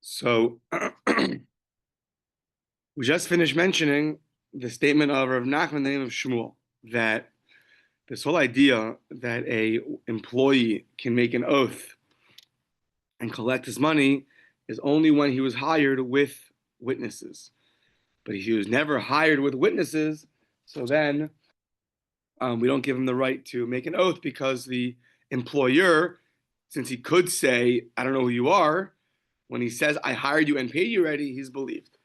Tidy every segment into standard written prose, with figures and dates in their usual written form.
So we just finished mentioning the statement of Rav Nachman in the name of Shmuel, that this whole idea that a employee can make an oath and collect his money is only when he was hired with witnesses. But if he was never hired with witnesses, so then we don't give him the right to make an oath, because the employer, since he could say, I don't know who you are, when he says, I hired you and paid you already, he's believed.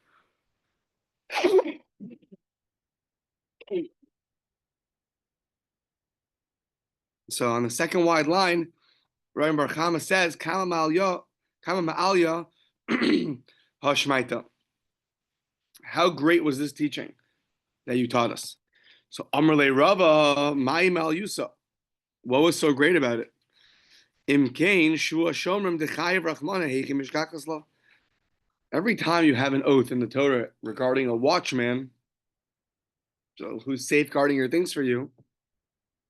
So on the second wide line, Rabbi Bar Chama says, Kama ma'alya hashmaita. How great was this teaching that you taught us? So Amr le Rava ma'im al yusa. What was so great about it? Imkain shua shomrim dechayev rachmana heikim mishkakas la. Every time you have an oath in the Torah regarding a watchman, so who's safeguarding your things for you,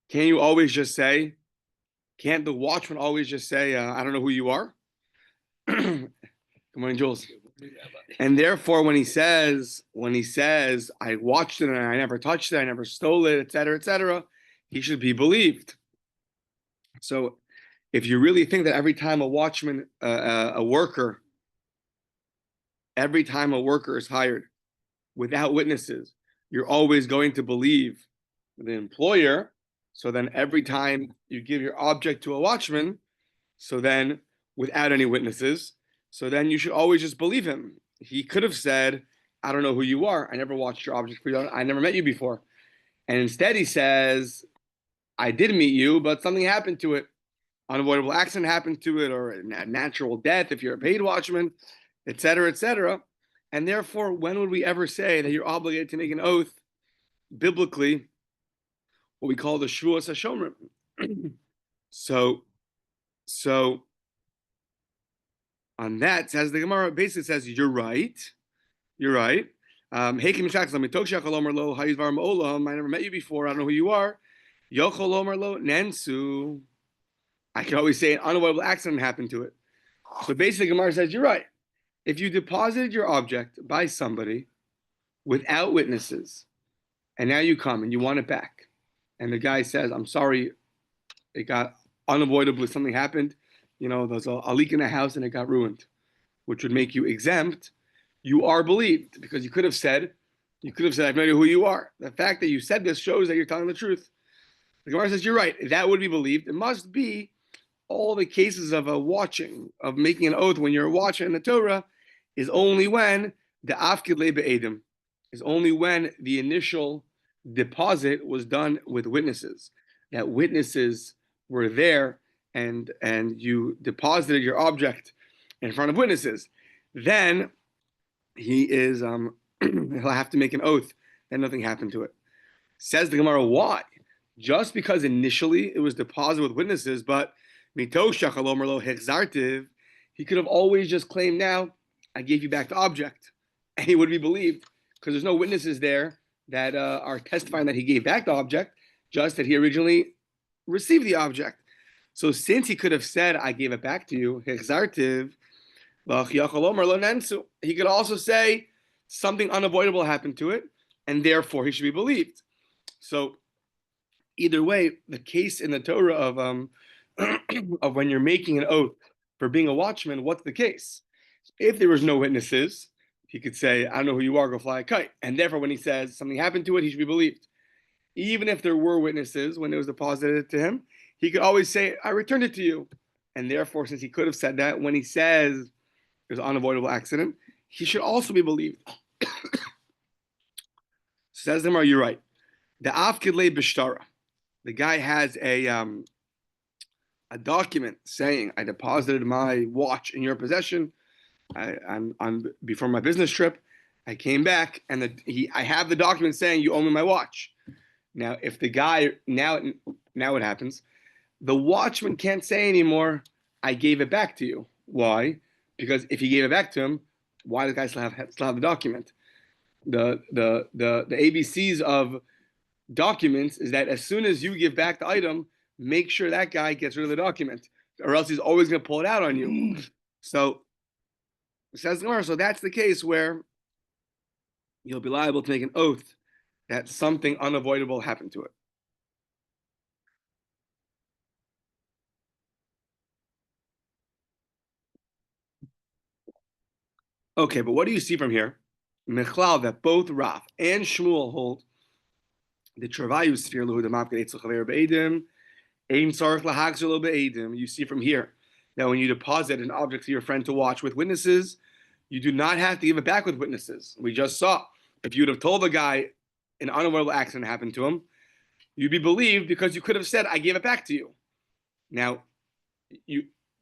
can't you always just say, can't the watchman always just say, I don't know who you are? Good morning, Jules. And therefore, when he says, I watched it and I never touched it, I never stole it, etc., he should be believed. So if you really think that every time a watchman, every time a worker is hired without witnesses, you're always going to believe the employer, so then every time you give your object to a watchman, so then without any witnesses, so then you should always just believe him. He could have said, I don't know who you are. I never watched your object for you. I never met you before. And instead he says, I did meet you, but something happened to it. Unavoidable accident happened to it, or a natural death if you're a paid watchman, etc. And therefore, when would we ever say that you're obligated to make an oath biblically, what we call the Shavuos HaShomrim? So on that, says the Gemara, basically says, you're right. I never met you before. I don't know who you are. I can always say an unavoidable accident happened to it. So basically, Gemara says, you're right. If you deposited your object by somebody without witnesses, and now you come and you want it back, and the guy says, I'm sorry, it got unavoidably, something happened, there's a leak in the house and it got ruined, which would make you exempt, you are believed, because you could have said, I have no idea who you are. The fact that you said this shows that you're telling the truth. The Gemara says, you're right, that would be believed. It must be all the cases of of making an oath when you're watching in the Torah, is only when the afkid le be'edim, is only when the initial deposit was done with witnesses, that witnesses were there and you deposited your object in front of witnesses. Then he is he'll have to make an oath that nothing happened to it. Says the Gemara, why? Just because initially it was deposited with witnesses, but he could have always just claimed, now I gave you back the object, and he would be believed, because there's no witnesses there that are testifying that he gave back the object, just that he originally received the object. So since he could have said, I gave it back to you, he could also say something unavoidable happened to it, and therefore he should be believed. So either way, the case in the Torah of when you're making an oath for being a watchman, what's the case? If there was no witnesses, he could say, I don't know who you are, go fly a kite. And therefore, when he says something happened to it, he should be believed. Even if there were witnesses when it was deposited to him, he could always say, I returned it to you. And therefore, since he could have said that, when he says there's an unavoidable accident, he should also be believed. Says the Gemara, you're right. The afkid le b'shtara. The guy has a document saying, I deposited my watch in your possession. I'm before my business trip. I came back and I have the document saying you owe me my watch. Now, if the guy now what happens? The watchman can't say anymore, I gave it back to you. Why? Because if he gave it back to him, why does the guy still have the document? The ABCs of documents is that as soon as you give back the item, make sure that guy gets rid of the document, or else he's always going to pull it out on you. So Says the Gemara, so that's the case where you'll be liable to make an oath that something unavoidable happened to it. Okay, but what do you see from here? Mechlal, that both Rav and Shmuel hold the Travayu sphere lahu demavked etzel chaver be'edim, ein tzarich lahagzelo be'edim. You see from here that when you deposit an object to your friend to watch with witnesses, you do not have to give it back with witnesses. We just saw if you would have told the guy an unavoidable accident happened to him, you'd be believed because you could have said, "I gave it back to you." Now,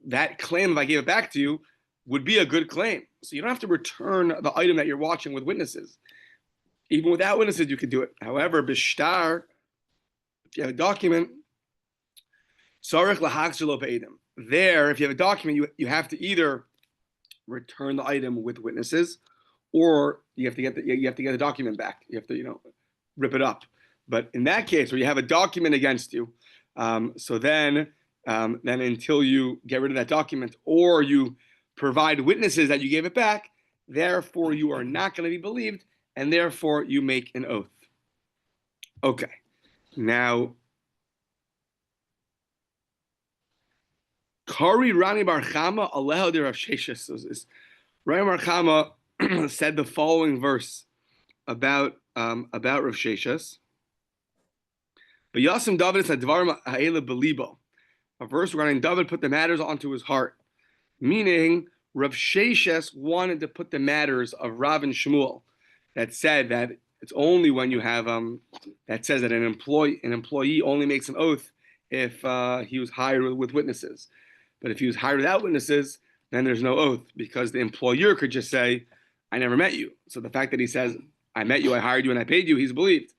that claim if I gave it back to you would be a good claim. So you don't have to return the item that you're watching with witnesses. Even without witnesses, you could do it. However, bishtar, if you have a document, sarich lahachzelo be'edim. There, if you have a document, you have to either return the item with witnesses, or you have to get the document back. You have to rip it up. But in that case, where you have a document against you, so then until you get rid of that document or you provide witnesses that you gave it back, therefore you are not going to be believed, and therefore you make an oath. Okay, now Kari Rani Bar Chama Aleha de Rav Sheshes. Rani Bar Chama said the following verse about Rav Sheshes. But Yasim David said Dvarim Ha'ela Belibo. A verse regarding David put the matters onto his heart. Meaning, Rav Sheshes wanted to put the matters of Rav and Shmuel that said that it's only when you have that says that an employee only makes an oath if he was hired with witnesses. But if he was hired without witnesses, then there's no oath because the employer could just say, "I never met you." So the fact that he says, "I met you, I hired you, and I paid you," he's believed.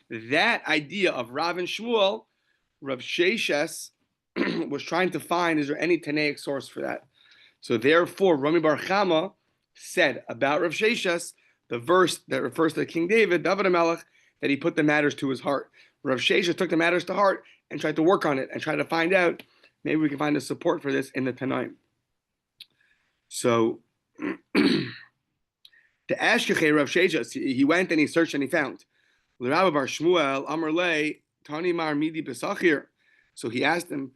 That idea of Rav and Shmuel, Rav Sheshes was trying to find, is there any Tanaic source for that? So therefore, Rami Bar Chama said about Rav Sheshes, the verse that refers to King David HaMelech, that he put the matters to his heart. Rav Sheshes took the matters to heart and tried to work on it and tried to find out, maybe we can find a support for this in the Tanaim. So, the Ashkechei Rav Sheshes, he went and he searched and he found. L'Rabbi Bar Shmuel, Amar Le, Tani Mar Midi Besachir. So he asked him,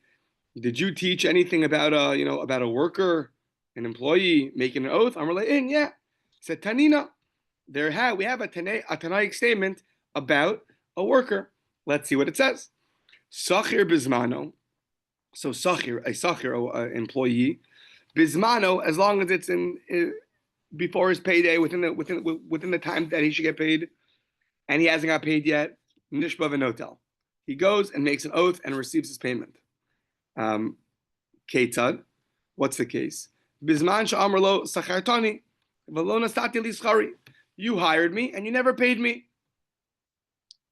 did you teach anything about a worker, an employee making an oath? Amar Le, yeah. He said, Tanina. We have a Tanaic statement about a worker. Let's see what it says. Sachir Bismano. So a employee, Bismano, as long as it's before his payday, within the time that he should get paid, and he hasn't got paid yet, Nishba v'notel. He goes and makes an oath and receives his payment. Ketzad, what's the case? Bisman sha'amar lo sachartani v'lo nasati li schari. You hired me and you never paid me.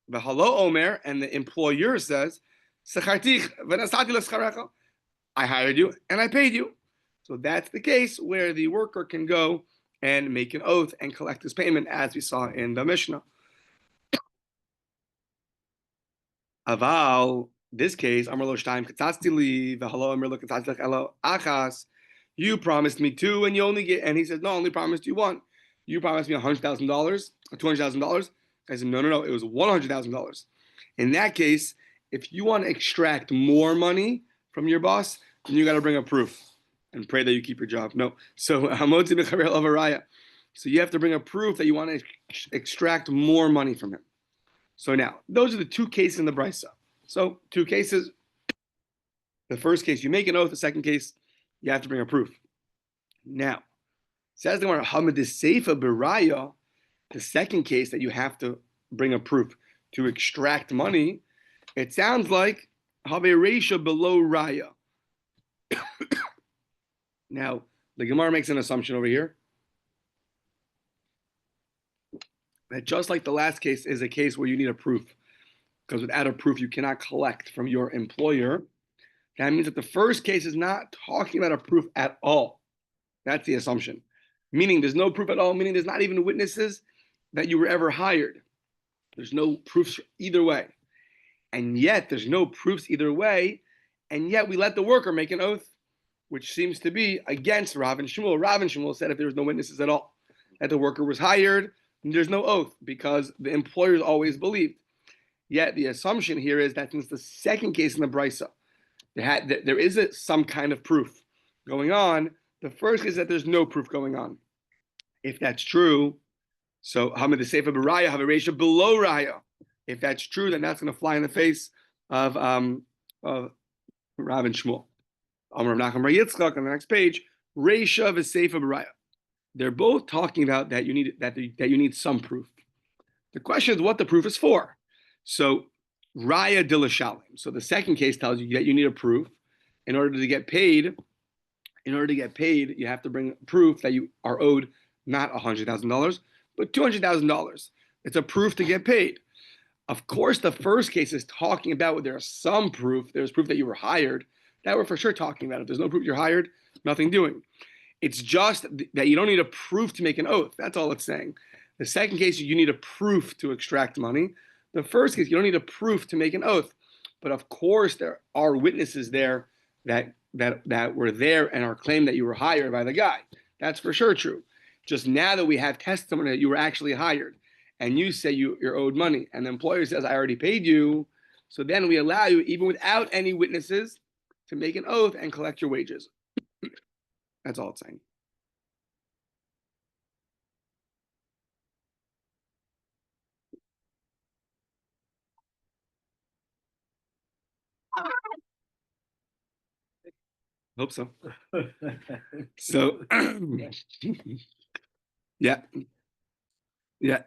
V'halo omer, and the employer says, sachartich v'nasati li scharecha. I hired you and I paid you. So that's the case where the worker can go and make an oath and collect his payment, as we saw in the Mishnah. Aval, this case, Amar lo shtaim katzasti li v'halo amar lo katzasti lech elo achas. You promised me two, and you only get. And he says, no, I only promised you one. You promised me $100,000 or $200,000. I said, no, it was $100,000. In that case, if you want to extract more money from your boss, then you got to bring a proof and pray that you keep your job. No, so hamotzi b'charel avaraya. So you have to bring a proof that you want to extract more money from him. So now, those are the two cases in the Brisa. So, two cases. The first case, you make an oath. The second case, you have to bring a proof. Now, says the Gemara, Hamad Seifa Beraya, the second case that you have to bring a proof to extract money, it sounds like Have Reisha below Raya. Now, the Gemara makes an assumption over here that just like the last case is a case where you need a proof, because without a proof you cannot collect from your employer, that means that the first case is not talking about a proof at all. That's the assumption. Meaning there's no proof at all, meaning there's not even witnesses that you were ever hired. There's no proofs either way. And yet there's no proofs either way, and yet we let the worker make an oath. which seems to be against Rav and Shmuel. Rav and Shmuel said if there was no witnesses at all, that the worker was hired, there's no oath because the employers always believed. Yet the assumption here is that since the second case in the Brisa, there is some kind of proof going on. The first is that there's no proof going on. If that's true, so Hamid the Sefer Baraya have a ratio below Raya. If that's true, then that's going to fly in the face of Rav and Shmuel. Amar Nachum Bar Yitzchak on the next page, Reisha v'Sefer Baraya. They're both talking about that you need some proof. The question is what the proof is for. So Raya Dilashalim. So the second case tells you that you need a proof in order to get paid. In order to get paid, you have to bring proof that you are owed not $100,000, but $200,000. It's a proof to get paid. Of course, the first case is talking about where there's some proof. There's proof that you were hired. That we're for sure talking about. If there's no proof you're hired, nothing doing. It's just that you don't need a proof to make an oath. That's all it's saying. The second case, you need a proof to extract money. The first case, you don't need a proof to make an oath. But of course, there are witnesses there that were there and are claimed that you were hired by the guy. That's for sure true. Just now that we have testimony that you were actually hired, and you say you're owed money, and the employer says, I already paid you, so then we allow you, even without any witnesses, to make an oath and collect your wages. That's all it's saying. Hope so. So, yeah.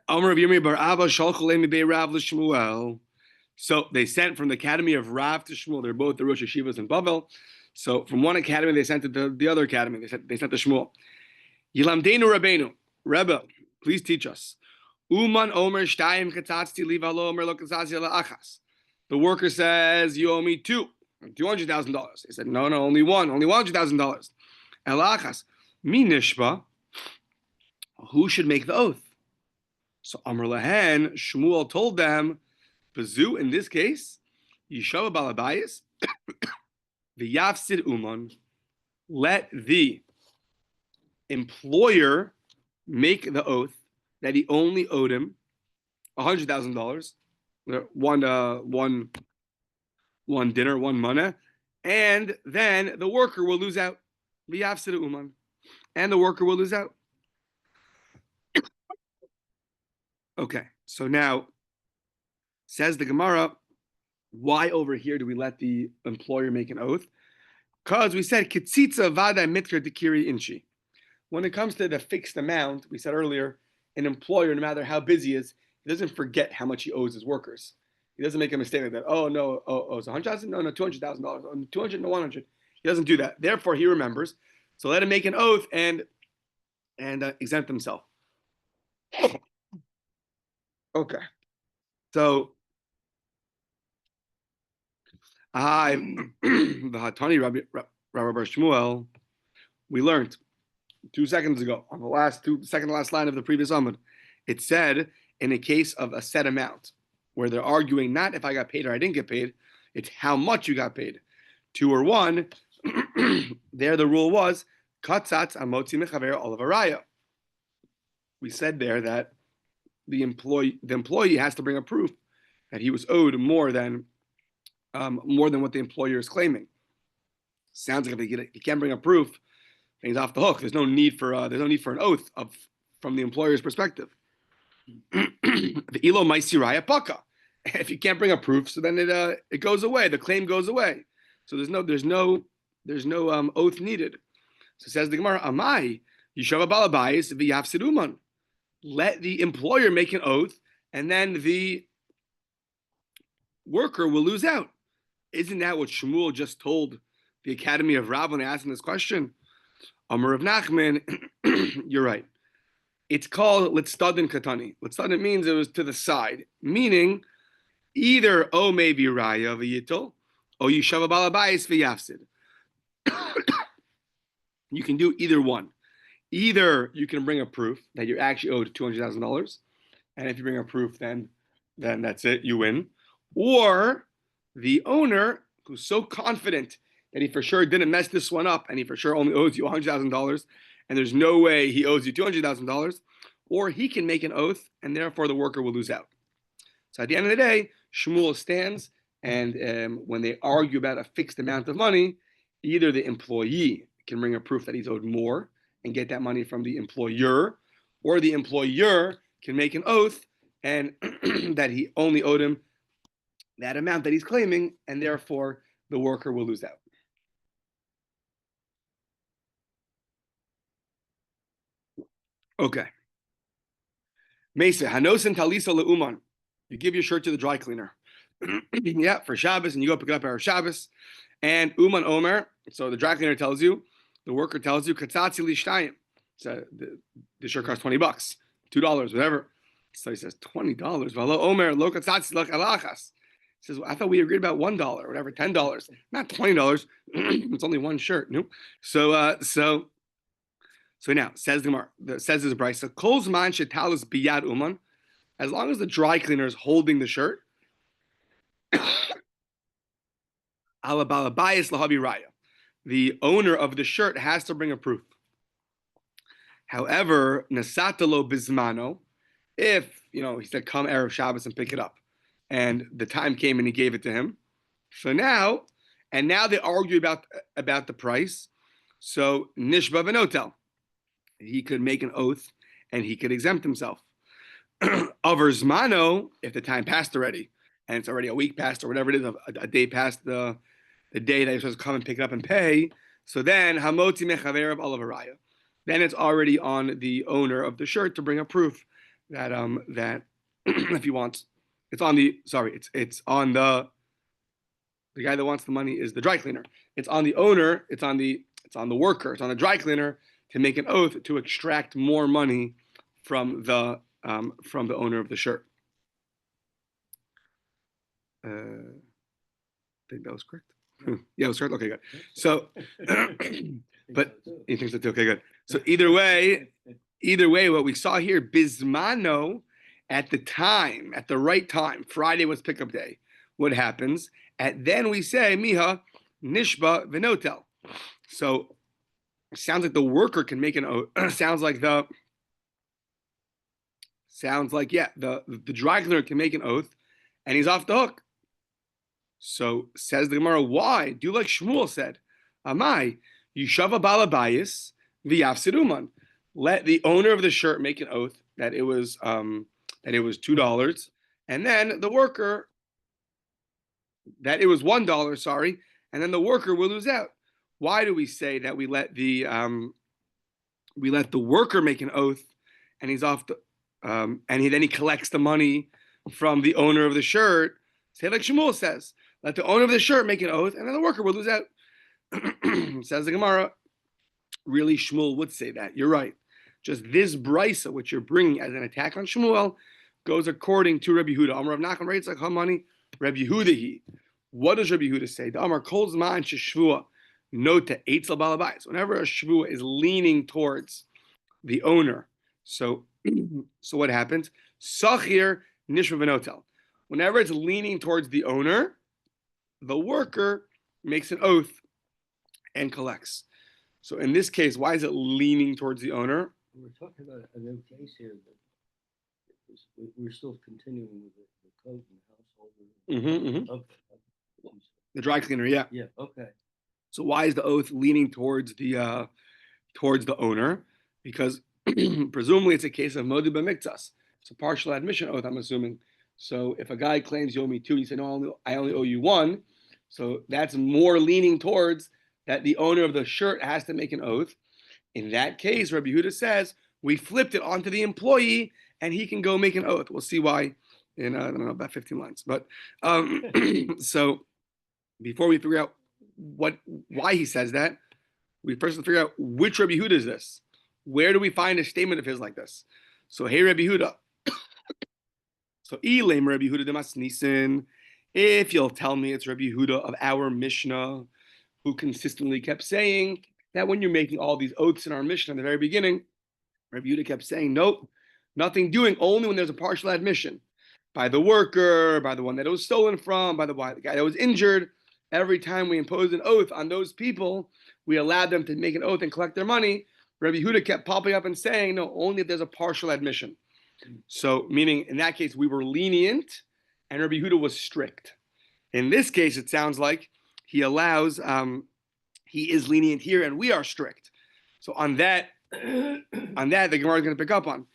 Amar of Yomei bar Abba shalchu le'mi bei Rav l'Shmuel. So they sent from the academy of Rav to Shmuel. They're both the Rosh Yeshivas in Bavel. So from one academy they sent it to the other academy. They sent to Shmuel. Yilamdeinu Rabbeinu, Rebbe, please teach us. Uman Omer Shtayim Katzatzti Liva Lo Omer Lo Katzatzti La'achas. The worker says, you owe me $200,000. He said, no, only $100,000. Elachas, mi nishba, who should make the oath? So Amr Lahen, Shmuel told them, Bazu, in this case, Yishava Balabayas, the Yafsid Uman, let the employer make the oath that he only owed him $100,000, one dinner, one mana, and then the worker will lose out. V'yafsid uman, and the worker will lose out. Okay, so now says the Gemara, why over here do we let the employer make an oath? Because we said kitzitza vada mitkar dekiri inchi. When it comes to the fixed amount, we said earlier, an employer, no matter how busy he is, he doesn't forget how much he owes his workers. He doesn't make a mistake like that. Oh no, it's $100,000. No, $200,000. 200 no 100. He doesn't do that. Therefore, he remembers. So let him make an oath and exempt himself. Okay. So, the Hatani Rabbi Bar Shmuel, we learned 2 seconds ago on the second to last line of the previous Amud. It said in a case of a set amount, where they're arguing not if I got paid or I didn't get paid, it's how much you got paid. 2 or 1, there the rule was, katzatz amotzi mechaver olavaraya. We said there that the employee has to bring a proof that he was owed more than what the employer is claiming. Sounds like if he can't bring a proof, he's off the hook. There's no need for an oath from the employer's perspective. The ilo maisi raya paka. If you can't bring a proof, so then it goes away. The claim goes away. So there's no oath needed. So says the Gemara, Amai yishava balabayis v'yafsid uman. Let the employer make an oath, and then the worker will lose out. Isn't that what Shmuel just told the Academy of Rav when they asked him this question? Amar of Nachman, you're right. It's called Litzdadin Katani. Litzdadin means it was to the side, meaning either O maybe Raya v'yitol, or Yishava Balabayis v'yafsid. You can do either one. Either you can bring a proof that you're actually owed $200,000, and if you bring a proof, then that's it, you win. Or the owner, who's so confident that he for sure didn't mess this one up and he for sure only owes you $100,000 and there's no way he owes you $200,000, or he can make an oath and therefore the worker will lose out. So at the end of the day, Shmuel stands, and when they argue about a fixed amount of money, either the employee can bring a proof that he's owed more and get that money from the employer, or the employer can make an oath and that he only owed him that amount that he's claiming, and therefore the worker will lose out. Okay. Mesa, Hanosin Talisa Leuman. You give your shirt to the dry cleaner. Yeah, for Shabbos, and you go pick it up at Shabbos. And Uman Omer, so the dry cleaner tells you, the worker tells you, Katzatzi Lishtayim. So the shirt costs $20, $2, whatever. So he says, $20. Valo Omer, Lo Katzatzi Lach Alachas. He says, well, I thought we agreed about $1 or whatever, $10, not $20. It's only one shirt. No. So now says the Gemara, says this Bryce. So Kol's man shetalis biyad uman, as long as the dry cleaner is holding the shirt. Alabalabayis lahabi raya. The owner of the shirt has to bring a proof. However, nasatalo bismano, if he said come Erev Shabbos and pick it up, and the time came and he gave it to him. So now they argue about the price. So nishba v'notel, he could make an oath and he could exempt himself. Over zmano, if the time passed already and it's already a week past or whatever it is, a day past the day that you're supposed to come and pick it up and pay. So then hamoti mechaver of olavaraya. Then it's already on the owner of the shirt to bring a proof that that if he wants. It's on the guy that wants the money is the dry cleaner. It's on the owner, it's on the worker, it's on the dry cleaner to make an oath to extract more money from the owner of the shirt. I think that was correct. Yeah, it was correct. Okay, good. So, but he thinks so too. Okay, good. So either way, what we saw here, bismano, at the right time, Friday was pickup day. What happens? And then we say, miha, nishba, venotel. So it sounds like the worker can make an oath. sounds like the dry cleaner can make an oath, and he's off the hook. So says the Gemara, why? Do like Shmuel said, Amai, Yishava Balabayis v'yafsiduman. Let the owner of the shirt make an oath that it was $2, and then the worker that it was $1, sorry, and then the worker will lose out. Why do we say that we let the worker make an oath, and he's off the and then he collects the money from the owner of the shirt? Say like Shmuel says, let the owner of the shirt make an oath, and then the worker will lose out. Says the Gemara, really Shmuel would say that. You're right. Just this brisa, which you're bringing as an attack on Shmuel, goes according to Rabbi Yehuda. Amar Rav Nachman writes like Hamani, Rabbi Yehuda he. What does Rabbi Yehuda say? The Amar Kol Zman Sheshvua Nota Eitzel Balabais. Whenever a Shvua is leaning towards the owner, so what happens? Sachir Nishma Venotel. Whenever it's leaning towards the owner, the worker makes an oath and collects. So in this case, why is it leaning towards the owner? We're talking about a new case here, but we're still continuing with the code and the household. Okay. The dry cleaner, yeah. Yeah. Okay. So why is the oath leaning towards the owner? Because presumably it's a case of modu b'miktas. It's a partial admission oath, I'm assuming. So if a guy claims Yomi 2, he said, no, I only owe you 1. So that's more leaning towards that the owner of the shirt has to make an oath. In that case, Rabbi Yehuda says, we flipped it onto the employee and he can go make an oath. We'll see why in, I don't know, about 15 lines. But so before we figure out why he says that, we first have to figure out which Rabbi Yehuda is this. Where do we find a statement of his like this? So, hey, Rabbi Yehuda. So, Elam Rabbi Yehuda Demas Nisan, if you'll tell me it's Rabbi Yehuda of our Mishnah, who consistently kept saying that when you're making all these oaths in our Mishnah at the very beginning, Rabbi Yehuda kept saying, nope, nothing doing, only when there's a partial admission by the worker, by the one that it was stolen from, by the guy that was injured. every time we imposed an oath on those people, we allowed them to make an oath and collect their money. Rabbi Yehuda kept popping up and saying, no, only if there's a partial admission. So, meaning in that case, we were lenient and Rabbi Yehuda was strict. In this case, it sounds like he allows, he is lenient here and we are strict. So on that, the Gemara is going to pick up on. It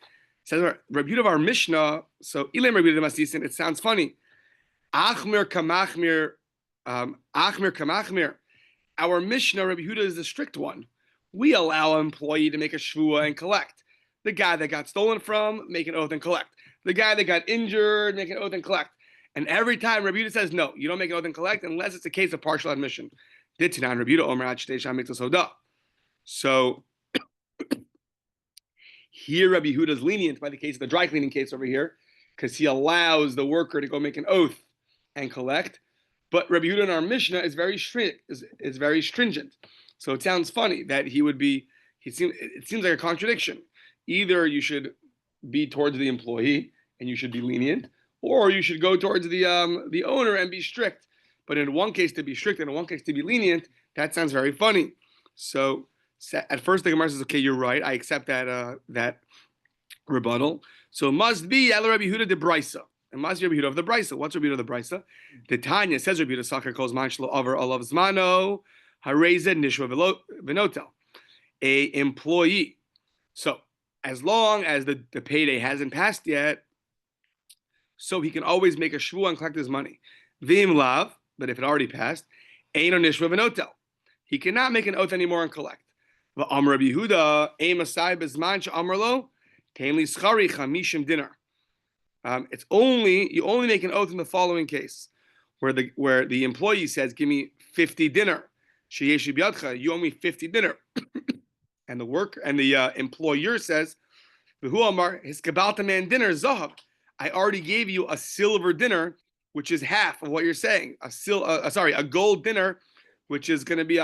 says, Rabbi Yehuda of our Mishnah, so Ilam Rabbi Yehuda Masisin, it sounds funny. Achmir kamachmir, achmir kamachmir. Our Mishnah, Rabbi Yehuda, is the strict one. We allow an employee to make a shvuah and collect. The guy that got stolen from, make an oath and collect. The guy that got injured, make an oath and collect. And every time Rabbi Yehuda says, no, you don't make an oath and collect unless it's a case of partial admission. Dittinan Rabbi Yehuda Omer Ad Shtei Sham Miktas Hoda. So here Rabbi Yehuda is lenient by the case of the dry cleaning case over here, because he allows the worker to go make an oath and collect. But Rabbi Yehuda in our Mishnah is very strict, is very stringent. So it sounds funny that he would be. It seems like a contradiction. Either you should be towards the employee and you should be lenient, or you should go towards the owner and be strict. But in one case to be strict and in one case to be lenient, that sounds very funny. So at first the Gemara says, okay, you're right. I accept that rebuttal. So it must be El Rabbi Yehuda de Brisa. It must be Rabbi Yehuda of the Brisa. What's Rabbi Yehuda of the Brisa? The Tanya says Rabbi Yehuda Sacher calls man shlo over alav zmano harezed nishva v'notel. A employee. So as long as the payday hasn't passed yet, so he can always make a shvuah and collect his money. V'im lav, but if it already passed, eino nishva v'notel. He cannot make an oath anymore and collect. V'am Rabbi Yehuda ein masai bezman she'amar lo tein li schari chamishim dinar. You only make an oath in the following case, where the employee says, "Give me 50 dinar." Sheyesh b'yadcha, you owe me 50 dinar, and the employer says, "V'hu amar hiskabalta man dinar zahav." I already gave you a silver dinar, which is half of what you're saying. A gold dinar, which is going to be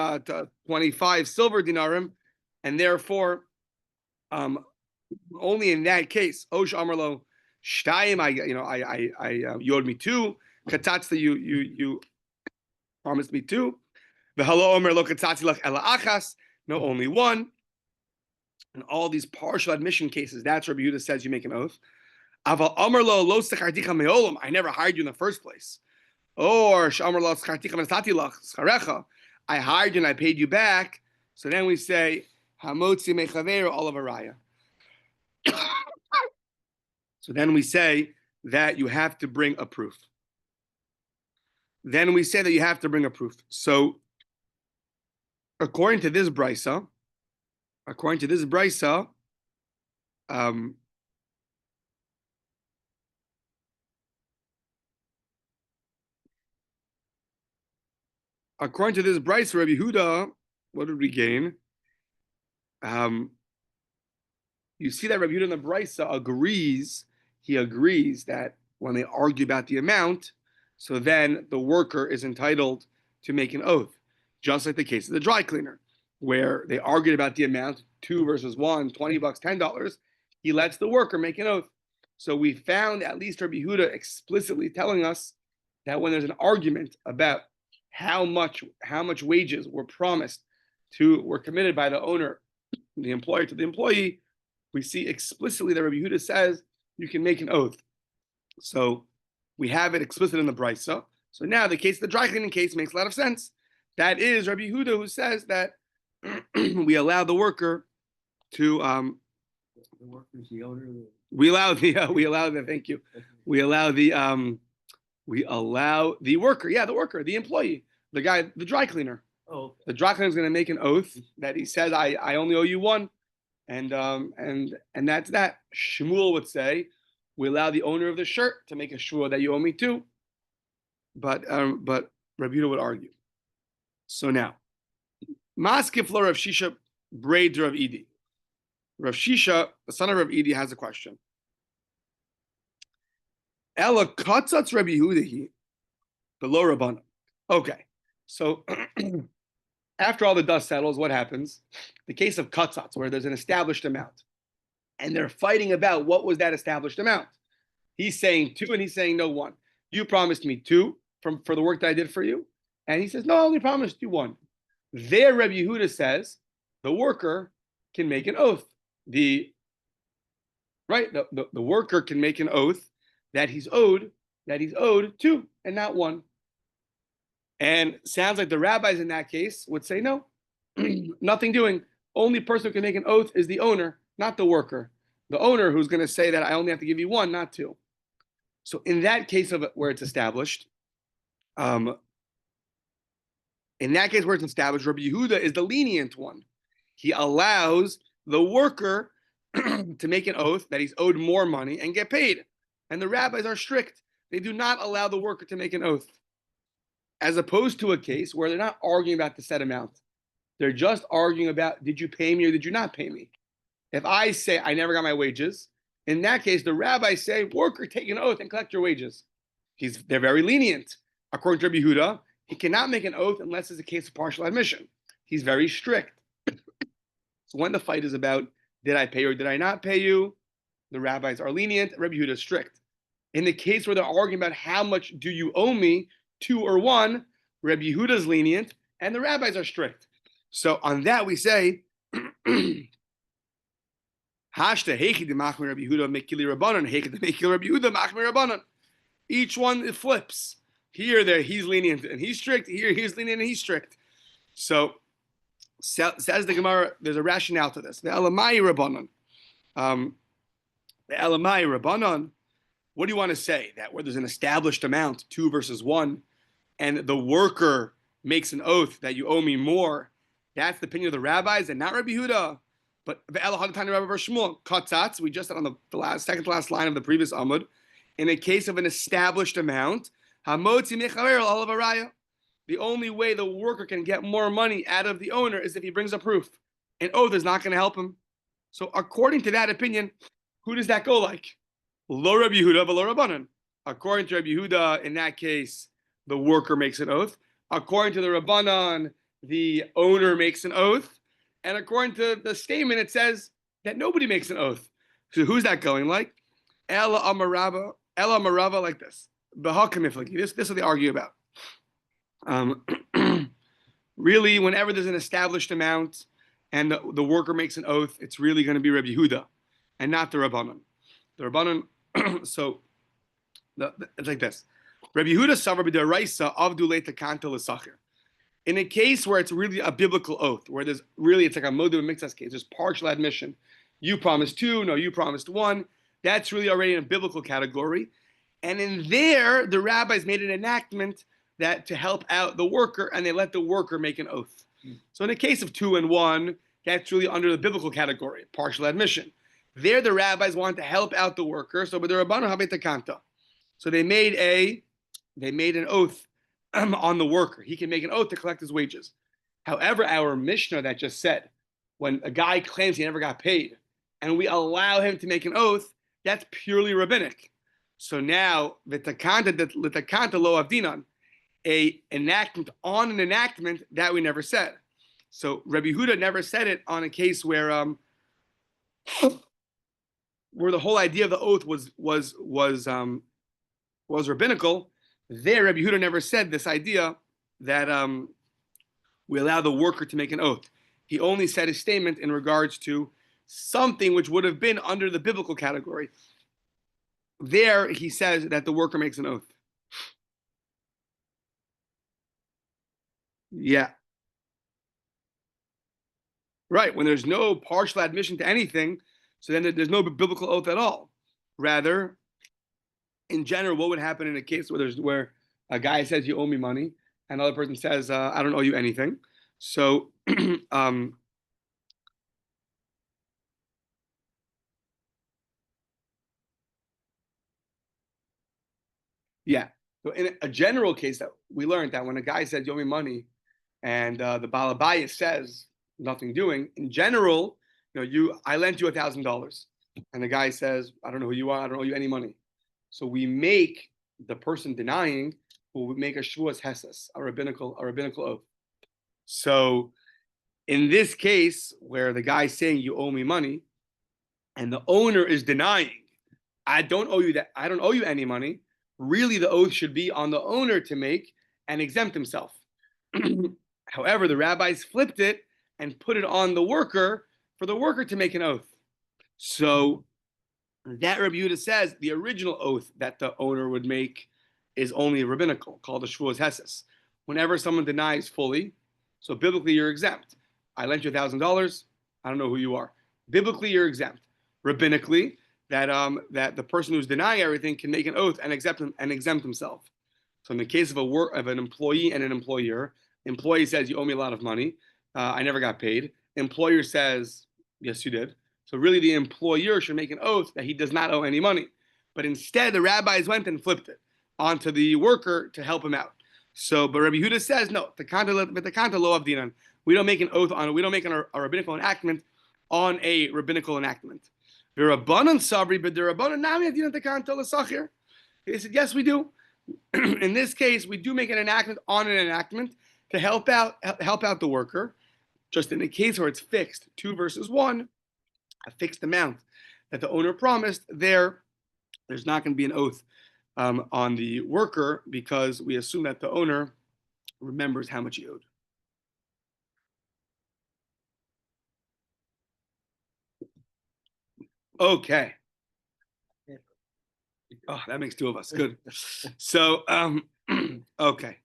25 silver dinarim, and therefore, only in that case, Osh Amarlo Shtayim, you owed me 2. Katatzta, you promised me 2. The Halo Omer Lo Katatzi Lach Ela Achas, no, only 1. And all these partial admission cases, that's Rabbi Yehuda says you make an oath. Aval Omer Lo Lo Secharticha Meolam, I never hired you in the first place. Or Shomer Lo Secharticha Menatati Lach Scharecha, I hired you and I paid you back. So then we say Hamotzi Mechaveru Olav Araya. So then we say that you have to bring a proof. So according to this brisa, Rabbi Yehuda, what did we gain? You see that Rabbi Yehuda in the brisa agrees that when they argue about the amount, so then the worker is entitled to make an oath, just like the case of the dry cleaner, where they argued about the amount, 2 versus 1, $20, $10, he lets the worker make an oath. So we found at least Rabbi Yehuda explicitly telling us that when there's an argument about how much wages were committed by the owner, the employer to the employee, we see explicitly that Rabbi Yehuda says you can make an oath. So we have it explicit in the brisa. So now the case, the dry cleaning case, makes a lot of sense. That is Rabbi Yehuda who says that we allow the worker to the worker's the owner. We allow the worker, the employee, the guy, the dry cleaner. Oh, okay. The dry cleaner is going to make an oath that he says, I only owe you 1. And that's that. Shmuel would say, we allow the owner of the shirt to make a shvuah that you owe me 2. But Rabbi Yehuda would argue. So now, Maskifla Rav Shisha braids Rav Idi. Rav Shisha, the son of Rav Idi, has a question. Ela katzatz Rabbi Yehuda below Rabbana. Okay, so after all the dust settles, what happens? The case of katzatz, where there's an established amount, and they're fighting about what was that established amount. He's saying 2, and he's saying no 1. You promised me 2 for the work that I did for you, And he says, no, I only promised you one. There, Rabbi Yehuda says, the worker can make an oath. The worker can make an oath that he's owed two and not one. And sounds like the rabbis in that case would say, no, nothing doing. Only person who can make an oath is the owner, not the worker. The owner who's going to say that I only have to give you one, not two. So in that case of it, where it's established, Rabbi Yehuda is the lenient one. He allows the worker to make an oath that he's owed more money and get paid. And the rabbis are strict. They do not allow the worker to make an oath. As opposed to a case where they're not arguing about the set amount. They're just arguing about, did you pay me or did you not pay me? If I say I never got my wages, in that case, the rabbis say, worker, take an oath and collect your wages. They're very lenient. According to Rabbi Yehuda, he cannot make an oath unless it's a case of partial admission. He's very strict. So when the fight is about, did I pay or did I not pay you? The rabbis are lenient. Rabbi Yehuda is strict. In the case where they're arguing about how much do you owe me, two or one, Rabbi Yehuda is lenient and the rabbis are strict. So on that we say, each one it flips. Here, there, he's lenient and he's strict. Here, he's lenient and he's strict. So says the Gemara, there's a rationale to this. The Elamai Rabbanon. What do you want to say? That where there's an established amount, 2 versus 1, and the worker makes an oath that you owe me more, that's the opinion of the rabbis and not Rabbi Yehuda. But we just said on the second to last line of the previous Amud, in a case of an established amount, the only way the worker can get more money out of the owner is if he brings a proof. An oath is not going to help him. So according to that opinion, who does that go like? Lo Rabbi Yehuda, v'lo Rabbanan. According to Rabbi Yehuda, in that case, the worker makes an oath. According to the Rabbanan, the owner makes an oath. And according to the statement, it says that nobody makes an oath. So who's that going like? Ela Amarava, like this. This is what they argue about. Really, whenever there's an established amount and the worker makes an oath, it's really going to be Rabbi Yehuda and not the Rabbanan. The Rabbanan, it's like this. Rabbi Yehuda savar b'deraisa avdu le'takanta l'sachir. In a case where it's really a biblical oath, where it's like a modu mixas case, there's partial admission. You promised 2, no, you promised 1. That's really already in a biblical category. And in there, the rabbis made an enactment that to help out the worker, and they let the worker make an oath. So in a case of 2 and 1, that's really under the biblical category, partial admission. There, the rabbis wanted to help out the worker, so but the Rabbanu habetakanta. So they made an oath on the worker. He can make an oath to collect his wages. However, our Mishnah that just said, when a guy claims he never got paid, and we allow him to make an oath, that's purely rabbinic. So now, litakanta lo avdinan, a enactment on an enactment that we never said. So Rabbi Yehuda never said it on a case where the whole idea of the oath was rabbinical. There, Rabbi Yehuda never said this idea that we allow the worker to make an oath. He only said his statement in regards to something which would have been under the biblical category. There, he says that the worker makes an oath. Yeah. Right, when there's no partial admission to anything, so then there's no biblical oath at all. Rather, in general, what would happen in a case where a guy says you owe me money, and another person says I don't owe you anything? So, yeah. So in a general case that we learned that when a guy says you owe me money, and the balabaya says nothing doing, in general, I lent you $1,000, and the guy says I don't know who you are, I don't owe you any money. So we make the person denying will make a shvuas heses, a rabbinical oath. So in this case, where the guy's saying you owe me money, and the owner is denying, I don't owe you any money. Really, the oath should be on the owner to make and exempt himself. However, the rabbis flipped it and put it on the worker for the worker to make an oath. So that Rabbi Yehuda says the original oath that the owner would make is only rabbinical, called the Shavuos Heses. Whenever someone denies fully, so biblically you're exempt. I lent you $1,000. I don't know who you are. Biblically you're exempt. Rabbinically, that the person who's denying everything can make an oath and exempt himself. So in the case of an employee and an employer, employee says you owe me a lot of money. I never got paid. Employer says yes you did. So really the employer should make an oath that he does not owe any money. But instead the rabbis went and flipped it onto the worker to help him out. So, but Rabbi Yehuda says no. The kanta lo of dinan. We don't make an oath on it. We don't make a rabbinical enactment on a rabbinical enactment. The Rabbanan sabri, but the Rabbanan nami dinan the kanta l'sachir. They said yes, we do. In this case, we do make an enactment on an enactment to help out the worker. Just in the case where it's fixed, 2 versus 1, a fixed amount that the owner promised. There's not going to be an oath on the worker because we assume that the owner remembers how much he owed. Okay. Oh, that makes 2 of us. Good. So, okay.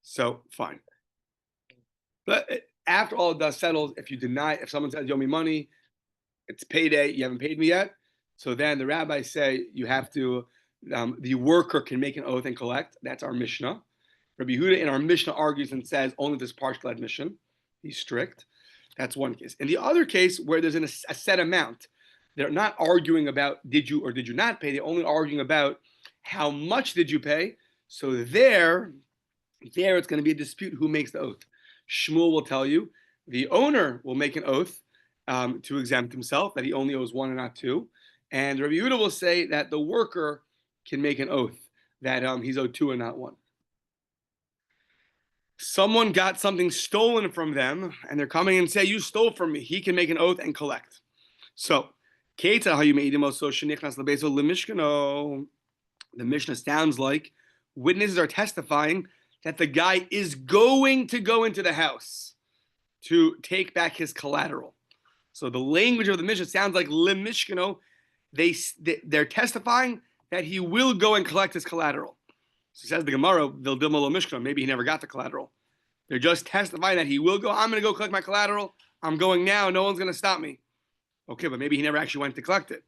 So, fine. But after all the dust settles, if someone says, you owe me money, it's payday, you haven't paid me yet. So then the rabbis say you have to, the worker can make an oath and collect. That's our Mishnah. Rabbi Yehuda in our Mishnah argues and says only this partial admission. He's strict. That's one case. In the other case, where there's a set amount, they're not arguing about did you or did you not pay. They're only arguing about how much did you pay. So there it's going to be a dispute who makes the oath. Shmuel will tell you the owner will make an oath to exempt himself, that he only owes 1 and not 2. And Rabbi Yehuda will say that the worker can make an oath that he's owed 2 and not 1. Someone got something stolen from them, and they're coming and say, you stole from me. He can make an oath and collect. So, the Mishnah sounds like witnesses are testifying that the guy is going to go into the house to take back his collateral. So the language of the Mishnah sounds like lemishkano. They're testifying that he will go and collect his collateral. So says the Gemara, maybe he never got the collateral. They're just testifying that he will go. I'm going to go collect my collateral. I'm going now. No one's going to stop me. Okay, but maybe he never actually went to collect it.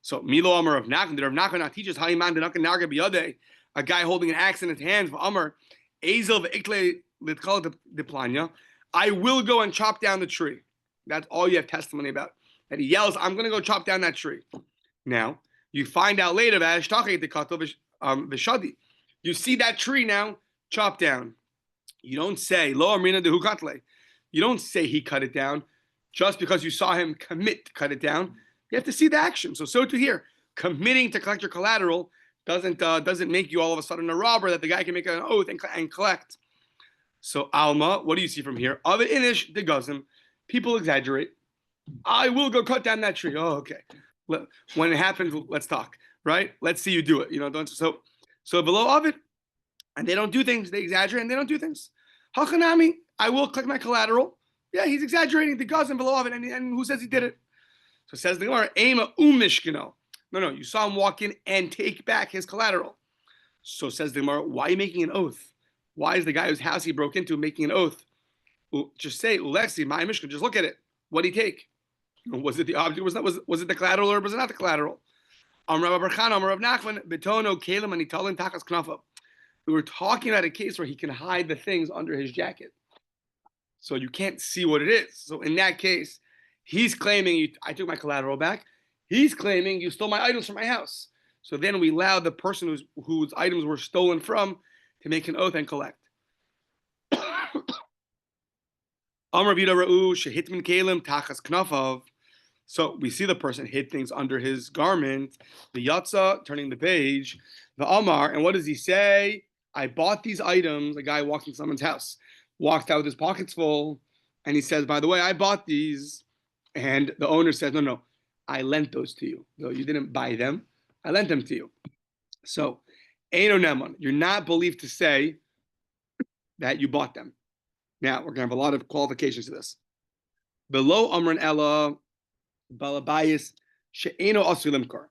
So Milo Amar of Nachman, did Rav Nachman not teach us how Iman Denakan Narga Biyade, a guy holding an axe in his hands? Amar Ezel ve'ikle litkal deplanya. I will go and chop down the tree. That's all you have testimony about. That he yells, I'm going to go chop down that tree. Now, you find out later that you see that tree now chopped down. You don't say, Lo Amrina de Hukatle. You don't say he cut it down just because you saw him commit to cut it down. You have to see the action. So to here, committing to collect your collateral doesn't make you all of a sudden a robber that the guy can make an oath and collect. So Alma, what do you see from here? Of it inish de gazim. People exaggerate. I will go cut down that tree. Oh, okay. When it happens, let's talk. Right? Let's see you do it. Don't. So below of it, and they don't do things. They exaggerate and they don't do things. Hachanami, I will collect my collateral. Yeah, he's exaggerating the gazim below of it, and who says he did it? So says the Gemara, Ema umishkino. No, you saw him walk in and take back his collateral. So says the Gemara, why are you making an oath? Why is the guy whose house he broke into making an oath? Just say, Ulexi, my Mishkan, just look at it. What did he take? Was it the object? Was it the collateral or was it not the collateral? We were talking about a case where he can hide the things under his jacket. So you can't see what it is. So in that case, he's claiming I took my collateral back. He's claiming you stole my items from my house. So then we allow the person whose items were stolen from to make an oath and collect. So we see the person hid things under his garment. The Yatza, turning the page, the Amar, and what does he say? I bought these items. A guy walks into someone's house, walks out with his pockets full, and he says, by the way, I bought these. And the owner says, no, I lent those to you. No, you didn't buy them. I lent them to you. So, Eino Neman, you're not believed to say that you bought them. Now we're going to have a lot of qualifications to this. Below Amran Ella Balabayis She'eno Asu Limkar.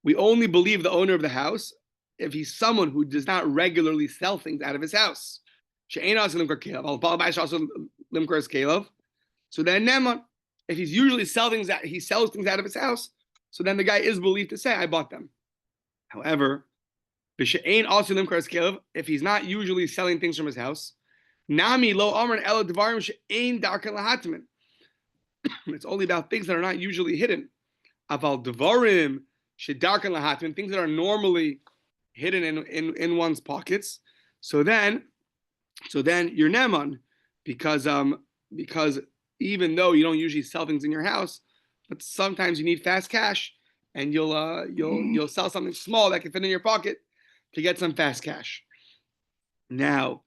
We only believe the owner of the house if he's someone who does not regularly sell things out of his house. She'eno Asu Limkar Kelev. Al Balabayis Asu Limkar is Kelev. So then Neman, if he's usually he sells things out of his house, so then the guy is believed to say, I bought them. However, if he's not usually selling things from his house, Nami lo amran ela dvarim she'ein darkan lahatmin. It's only about things that are not usually hidden. Aval dvarim she'darkan lahatmin, things that are normally hidden in one's pockets. So then you're neman, because even though you don't usually sell things in your house, but sometimes you need fast cash, and you'll sell something small that can fit in your pocket to get some fast cash. Now,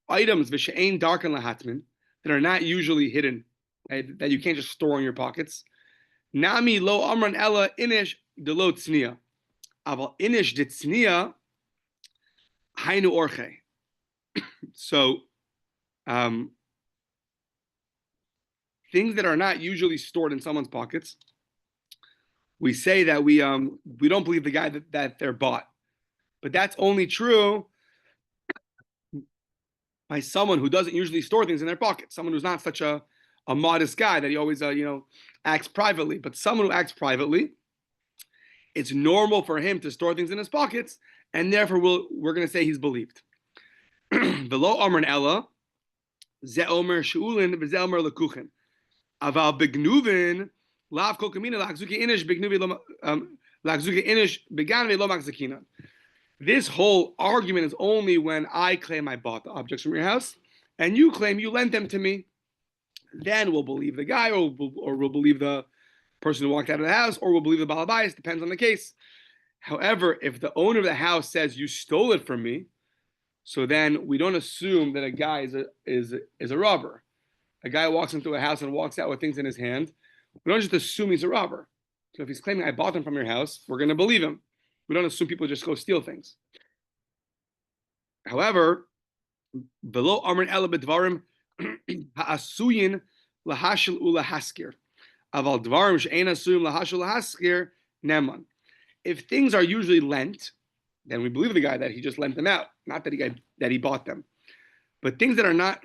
items v'she'ein darkan lahatmin that are not usually hidden, that you can't just store in your pockets. Nami lo amran ella inish de lo tzniya, aval inish de tzniya hainu orche. So, things that are not usually stored in someone's pockets, we say that we don't believe the guy that they're bought, but that's only true by someone who doesn't usually store things in their pockets, someone who's not such a modest guy that he always acts privately. But someone who acts privately, it's normal for him to store things in his pockets, and therefore we're going to say he's believed. V'lo amran ella ze omer she'ulin v'ze omer lekuchen aval begnuvin lav kol kamina lachzuki inish begnuvi lachzuki inish beganve lo machzakina. This whole argument is only when I claim I bought the objects from your house, and you claim you lent them to me. Then we'll believe the guy, or we'll believe the person who walked out of the house, or we'll believe the balabais. Depends on the case. However, if the owner of the house says you stole it from me, so then we don't assume that a guy is a robber. A guy walks into a house and walks out with things in his hand. We don't just assume he's a robber. So if he's claiming I bought them from your house, we're going to believe him. We don't assume people just go steal things. However, below amrin ela bedvarim ha'asuyin lahashil ulahaskir, aval dvarim she'ein asuyim lahashil lahaskir neman. If things are usually lent, then we believe the guy that he just lent them out, not that he bought them. But things that are not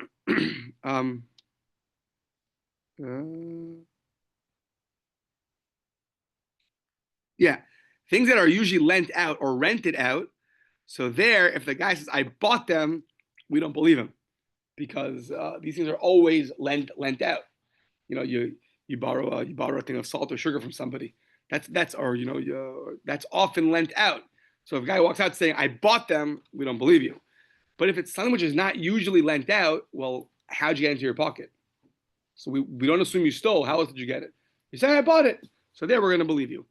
things that are usually lent out or rented out. So there, if the guy says, I bought them, we don't believe him, because these things are always lent out. You borrow a thing of salt or sugar from somebody. That's often lent out. So if a guy walks out saying, I bought them, we don't believe you. But if it's something which is not usually lent out, well, how'd you get into your pocket? So we don't assume you stole. How else did you get it? You say, I bought it. So there, we're going to believe you.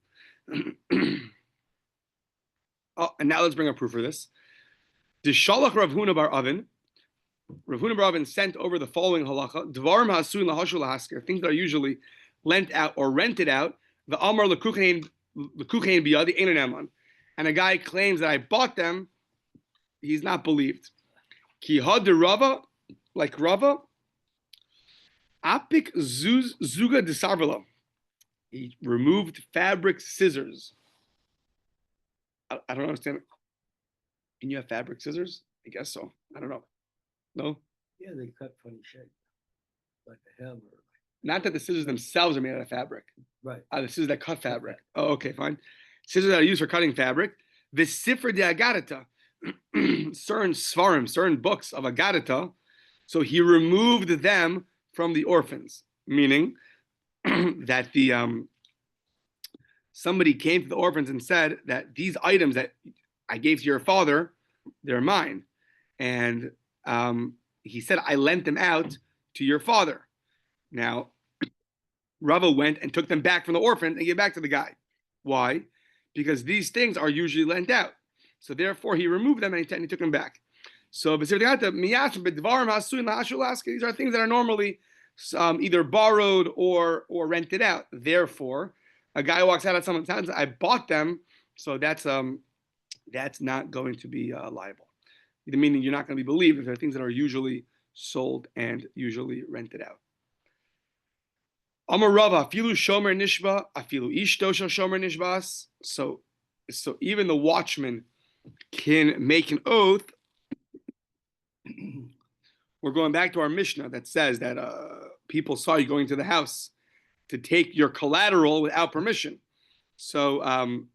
And now let's bring a proof for this. The Shalach Rav Huna bar Avin. Rav Huna bar Avin sent over the following halacha: Dvarim ha'asuin lahashul lahasker, things that are usually lent out or rented out. The Amar lekuchein biyadi ein eman, and a guy claims that I bought them, he's not believed. Ki had de Rava, like Rava, apik zuga de sarvela. He removed fabric scissors. I don't understand. Can you have fabric scissors? I guess so. I don't know. No? Yeah, they cut funny shape, like a hammer. Not that the scissors themselves are made out of fabric. Right. The scissors that cut fabric. Oh, okay, fine. Scissors that are used for cutting fabric. The Sifra de Agadata. Certain svarim, certain books of Agadata. So he removed them from the orphans, meaning that somebody came to the orphans and said that these items that I gave to your father, they're mine. And he said, I lent them out to your father. Now, Rava went and took them back from the orphans and gave back to the guy. Why? Because these things are usually lent out. So therefore, he removed them and he took them back. So these are things that are normally either borrowed or rented out. Therefore, a guy walks out at someone's house and says, I bought them, so that's not going to be liable. Meaning you're not going to be believed if there are things that are usually sold and usually rented out. Amar Rava, afilu shomer nishba, afilu ishto shel shomer nishbas. So even the watchman can make an oath. We're going back to our Mishnah that says that people saw you going to the house to take your collateral without permission. So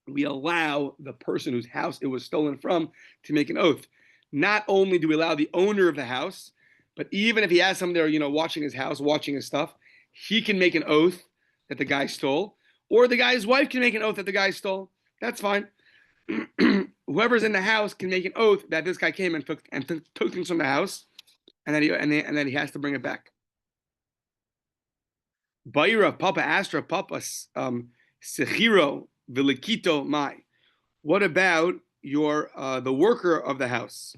we allow the person whose house it was stolen from to make an oath. Not only do we allow the owner of the house, but even if he has someone there, watching his house, watching his stuff, he can make an oath that the guy stole, or the guy's wife can make an oath that the guy stole. That's fine. Whoever's in the house can make an oath that this guy came and took things from the house, and then he has to bring it back. Bayra Papa Astra Papa Sechiro Vilikito Mai. What about your the worker of the house?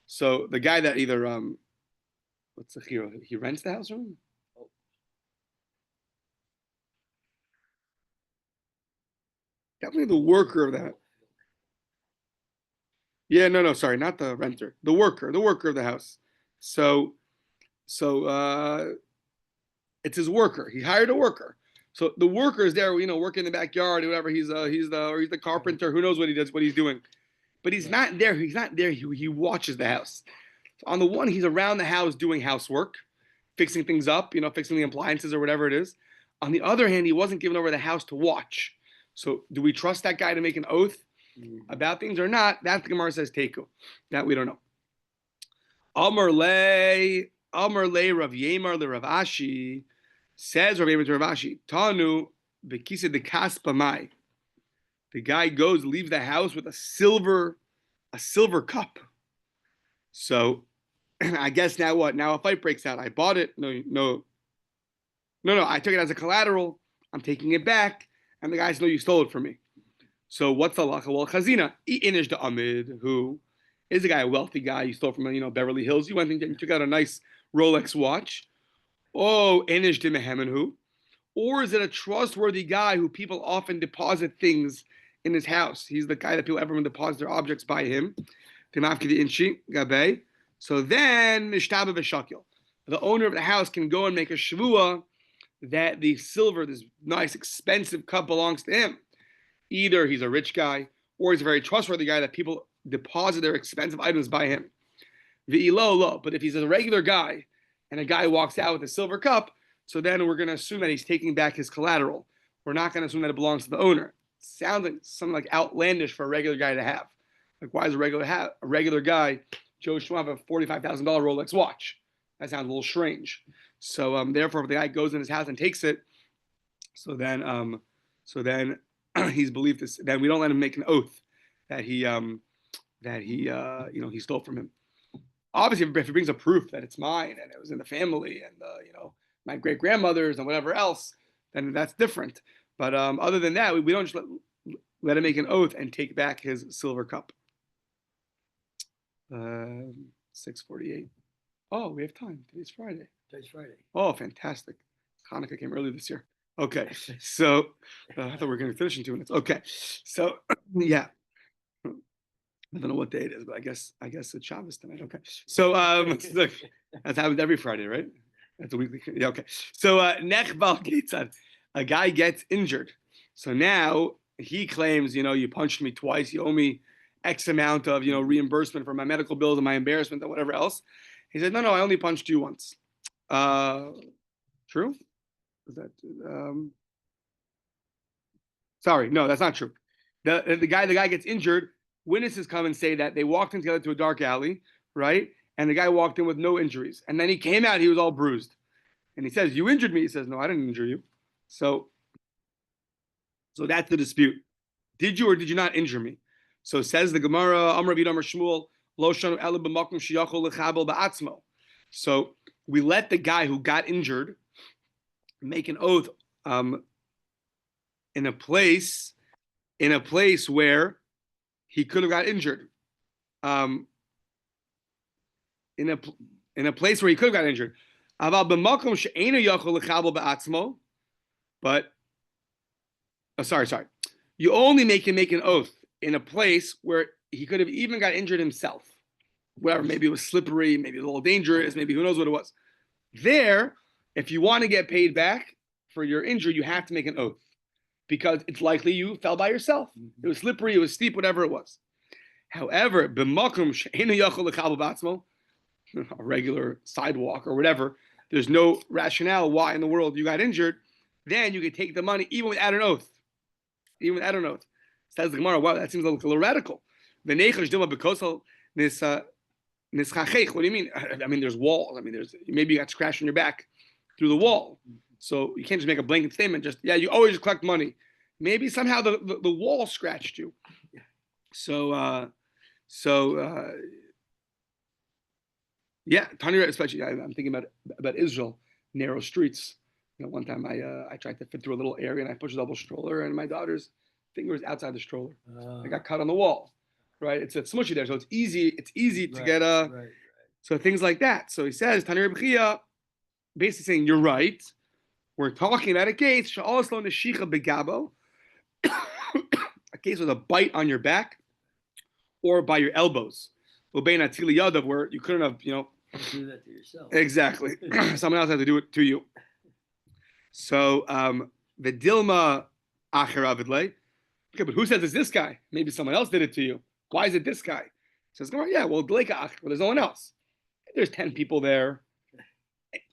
So the guy that either what's Sechiro? He rents the house room? Definitely the worker of that. Yeah, no, sorry, not the renter. The worker of the house. So it's his worker. He hired a worker. So the worker is there, working in the backyard or whatever. He's the carpenter. Who knows what he does, what he's doing. But he's not there. He's not there. He watches the house. So on the one, he's around the house doing housework, fixing things up, fixing the appliances or whatever it is. On the other hand, he wasn't given over the house to watch. So do we trust that guy to make an oath about things or not? That the Gemara says teku. That we don't know. Amar le Rav Yemar le Rav Ashi, says Rav Yemar to Rav Ashi, Tanu bekisa de kaspa mai. The guy leaves the house with a silver cup. So I guess now what? Now a fight breaks out. I bought it. No. I took it as a collateral. I'm taking it back. And the guy says, no, you stole it from me. So what's the halacha? Well, Chazina, Inish the Amid, who is a guy, a wealthy guy. You stole from, Beverly Hills. You went and you took out a nice Rolex watch. Oh, Inish de Mehemen, who? Or is it a trustworthy guy who people often deposit things in his house? He's the guy that everyone deposits their objects by him. So then, Mishtaba v'shakil. The owner of the house can go and make a shavua that the silver, this nice expensive cup, belongs to him. Either he's a rich guy or he's a very trustworthy guy that people deposit their expensive items by him. But if he's a regular guy and a guy walks out with a silver cup, so then we're going to assume that he's taking back his collateral. We're not going to assume that it belongs to the owner. It sounds like something like outlandish for a regular guy to have. Like, why does a regular guy, Joe Schmo, have a $45,000 Rolex watch? That sounds a little strange. So therefore, if the guy goes in his house and takes it, so then he's believed this. Then we don't let him make an oath that he stole from him. Obviously, if he brings a proof that it's mine and it was in the family and my great grandmother's and whatever else, then that's different. But other than that, we don't just let him make an oath and take back his silver cup. 6:48. Oh, we have time. Today's Friday. Oh, fantastic. Hanukkah came early this year. Okay, so I thought we were going to finish in 2 minutes. Okay, so yeah. I don't know what day it is, but I guess it's Shabbos tonight. Okay, so look, that happens every Friday, right? That's a weekly. Yeah, okay. So Nechbal Gitzad, a guy gets injured. So now he claims, you punched me twice. You owe me X amount of, reimbursement for my medical bills and my embarrassment and whatever else. He said, no, I only punched you once. True? Is that sorry, no, that's not true. The guy gets injured. Witnesses come and say that they walked in together to a dark alley, right? And the guy walked in with no injuries. And then he came out, he was all bruised. And he says, you injured me. He says, no, I didn't injure you. So that's the dispute. Did you or did you not injure me? So says the Gemara, Amar Rabbi Amar Shmuel, Lo shanu ela b'makom sheyachol lechabel ba'atzmo. So we let the guy who got injured make an oath in a place where he could have got injured. In a place where he could have got injured. But sorry. You only make him make an oath in a place where he could have even got injured himself. whatever, maybe it was slippery, maybe a little dangerous, maybe who knows what it was. There, if you want to get paid back for your injury, you have to make an oath because it's likely you fell by yourself. It was slippery, it was steep, whatever it was. However, a regular sidewalk or whatever, there's no rationale why in the world you got injured, then you could take the money even without an oath. Even without an oath. Says the Gemara, wow, that seems a little radical. What do you mean? I mean, there's walls. I mean, there's maybe you got scratched on your back through the wall. So you can't just make a blanket statement. Just, yeah, you always collect money. Maybe somehow the wall scratched you. Yeah, Tanya, especially, I'm thinking about Israel, narrow streets. You know, one time I tried to fit through a little area and I pushed a double stroller and my daughter's finger was outside the stroller. I got cut on the wall, right? It's smushy there, so it's easy to get so things like that. So he says, Tanya Rebchia, basically saying, you're right. We're talking about a case, Sha'oslo Neshicha Begabo, a case with a bite on your back or by your elbows. Where you couldn't have, do that to yourself. Exactly. Someone else had to do it to you. So the Dilma Acheravidle. Okay, but who says it's this guy? Maybe someone else did it to you. Why is it this guy? Says, yeah, well, there's no one else. There's 10 people there.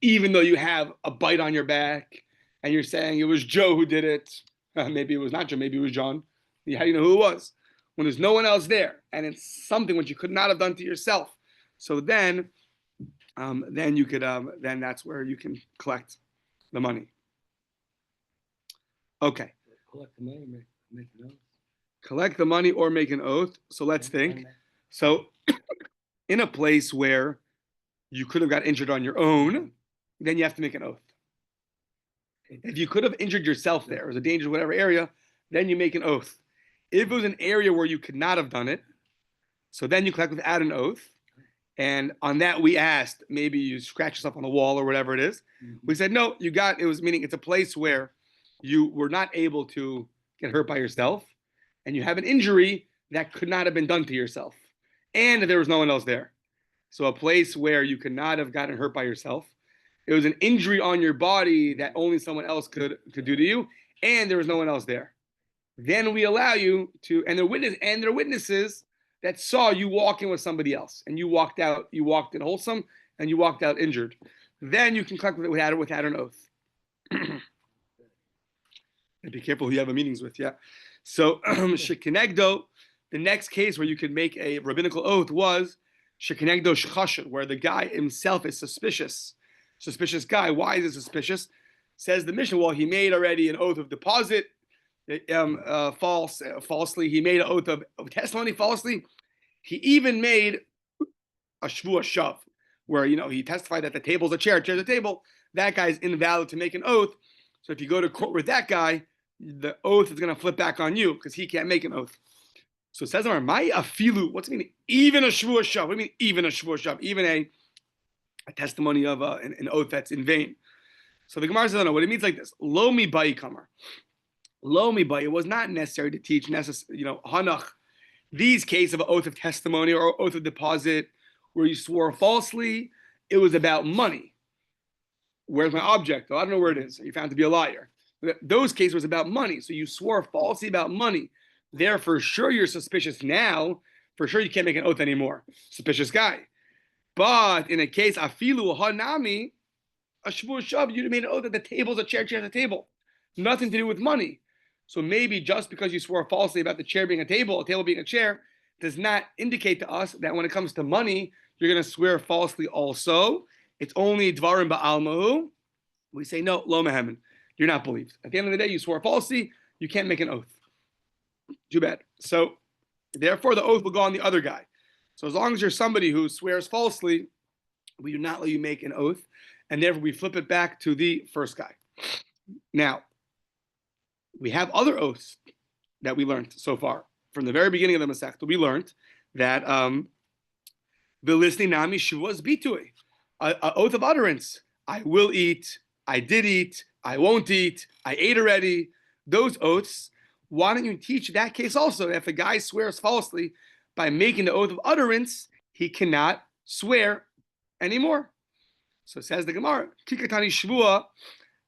Even though you have a bite on your back and you're saying it was Joe who did it. Maybe it was not Joe, maybe it was John. How do you know who it was? When there's no one else there and it's something which you could not have done to yourself. So then you could, then that's where you can collect the money. Okay. Collect the money, make an oath. Collect the money or make an oath. So let's think. So in a place where you could have got injured on your own, then you have to make an oath. If you could have injured yourself there, it was a dangerous whatever area, then you make an oath. If it was an area where you could not have done it, so then you collect without an oath. And on that we asked, maybe you scratch yourself on the wall or whatever it is. We said, no, it was meaning it's a place where you were not able to get hurt by yourself and you have an injury that could not have been done to yourself. And there was no one else there. So a place where you could not have gotten hurt by yourself. It was an injury on your body that only someone else could do to you. And there was no one else there. Then we allow you to, and there are witnesses that saw you walking with somebody else, and you walked in wholesome, and you walked out injured. Then you can collect without an oath. And be careful who you have meetings with, yeah. So shekinegdo, the next case where you could make a rabbinical oath was shekinegdo shechashin, where the guy himself is suspicious guy. Why is it suspicious? Says the Mishnah, well, he made already an oath of deposit. Falsely. He made an oath of testimony falsely. He even made a shvuah shav, where he testified that the table's a chair, chair's a table. That guy's invalid to make an oath. So if you go to court with that guy, the oath is going to flip back on you because he can't make an oath. So it says, "My afilu." What's it mean? Even a shvuah shav. What do you mean? Even a shvuah shav. Even a testimony of an oath that's in vain. So the Gemara says, "No. What it means like this: Lo mi ba'i kamar." Lo mi ba'i. It was not necessary to teach hanach. These cases of an oath of testimony or oath of deposit where you swore falsely, it was about money. Where's my object? Oh, I don't know where it is. You found to be a liar. Those cases was about money. So you swore falsely about money. There, for sure, you're suspicious now. For sure, you can't make an oath anymore. Suspicious guy. But in a case, afilu hanami, a shvuah shav, you made an oath that the table's a chair, chair's a table. Nothing to do with money. So maybe just because you swore falsely about the chair being a table being a chair, does not indicate to us that when it comes to money, you're going to swear falsely also. It's only dvarim ba'almahu. We say, no, lo mehemen. You're not believed. At the end of the day, you swore falsely. You can't make an oath. Too bad. So therefore, the oath will go on the other guy. So as long as you're somebody who swears falsely, we do not let you make an oath. And therefore, we flip it back to the first guy. Now, we have other oaths that we learned so far. From the very beginning of the Masechta, we learned that v'lisni nami shuvos bitui, an oath of utterance. I will eat, I did eat, I won't eat, I ate already. Those oaths, why don't you teach that case also? If a guy swears falsely by making the oath of utterance, he cannot swear anymore. So says the Gemara, Kikatani Shvuah,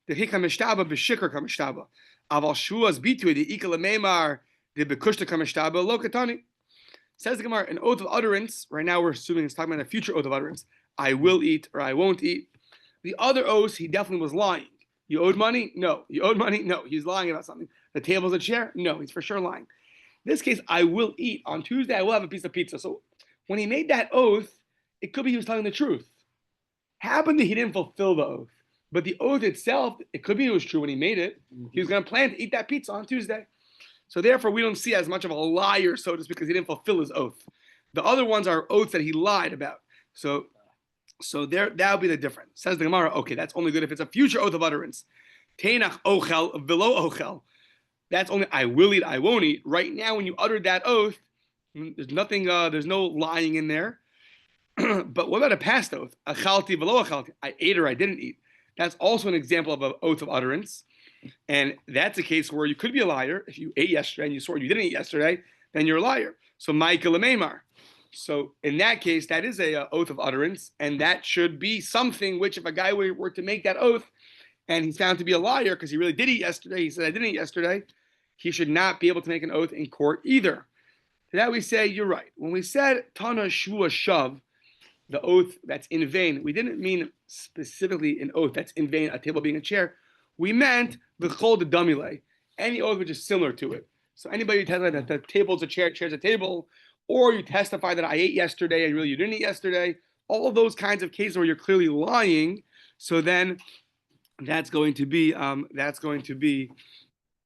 the Hika Mishtaba b'Shikr Kamistaba. Aval Shvuah's bitu the Ikala Meimar the Bekushta Kamistaba Lokatani. Says the Gemara, an oath of utterance. Right now we're assuming it's talking about a future oath of utterance. I will eat or I won't eat. The other oaths, he definitely was lying. You owed money? No. You owed money? No. He's lying about something. The table's a chair? No. He's for sure lying. In this case, I will eat. On Tuesday, I will have a piece of pizza. So when he made that oath, it could be he was telling the truth. Happened that he didn't fulfill the oath. But the oath itself, it could be it was true when he made it. He was going to plan to eat that pizza on Tuesday. So therefore, we don't see as much of a liar, so to speak, because he didn't fulfill his oath. The other ones are oaths that he lied about. So there, that would be the difference. Says the Gemara, okay, that's only good if it's a future oath of utterance. Teinach ochel velo ochel. That's only I will eat, I won't eat. Right now, when you uttered that oath, there's nothing, there's no lying in there. But what about a past oath? Achalti velo achalti. I ate or I didn't eat. That's also an example of an oath of utterance. And that's a case where you could be a liar. If you ate yesterday and you swore you didn't eat yesterday, then you're a liar. So Michael Lememar. So in that case, that is a oath of utterance, and that should be something which, if a guy were to make that oath, and he's found to be a liar because he really did eat yesterday, he said I didn't eat yesterday, he should not be able to make an oath in court either. To that we say you're right. When we said Tana Shvua Shav, the oath that's in vain, we didn't mean specifically an oath that's in vain, a table being a chair. We meant the chol the damile, any oath which is similar to it. So anybody who tells that the table's a chair, chair's a table, or you testify that I ate yesterday and really you didn't eat yesterday, all of those kinds of cases where you're clearly lying, so then that's going to be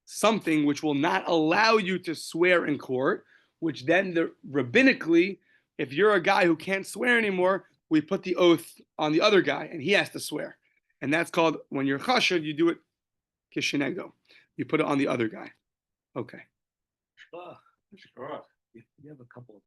something which will not allow you to swear in court, which then rabbinically, if you're a guy who can't swear anymore, we put the oath on the other guy and he has to swear. And that's called, when you're chashud, you do it kishinego. You put it on the other guy. Okay. You have a couple of